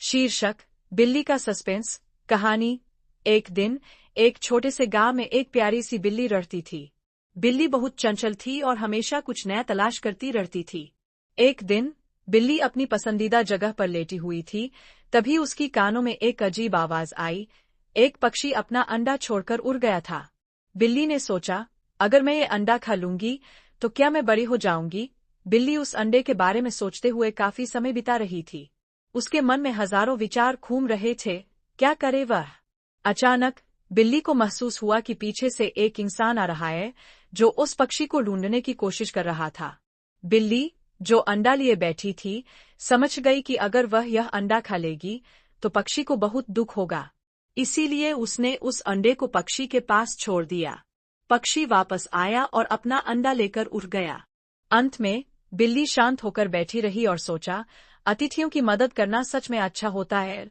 शीर्षक बिल्ली का सस्पेंस। कहानी। एक दिन एक छोटे से गांव में एक प्यारी सी बिल्ली रहती थी। बिल्ली बहुत चंचल थी और हमेशा कुछ नया तलाश करती रहती थी। एक दिन बिल्ली अपनी पसंदीदा जगह पर लेटी हुई थी, तभी उसकी कानों में एक अजीब आवाज आई। एक पक्षी अपना अंडा छोड़कर उड़ गया था। बिल्ली ने सोचा, अगर मैं ये अंडा खा लूंगी तो क्या मैं बड़ी हो जाऊंगी। बिल्ली उस अंडे के बारे में सोचते हुए काफी समय बिता रही थी। उसके मन में हजारों विचार घूम रहे थे, क्या करे वह। अचानक बिल्ली को महसूस हुआ कि पीछे से एक इंसान आ रहा है जो उस पक्षी को ढूंढने की कोशिश कर रहा था। बिल्ली, जो अंडा लिए बैठी थी, समझ गई कि अगर वह यह अंडा खा लेगी तो पक्षी को बहुत दुख होगा। इसीलिए उसने उस अंडे को पक्षी के पास छोड़ दिया। पक्षी वापस आया और अपना अंडा लेकर उड़ गया। अंत में बिल्ली शांत होकर बैठी रही और सोचा, अतिथियों की मदद करना सच में अच्छा होता है।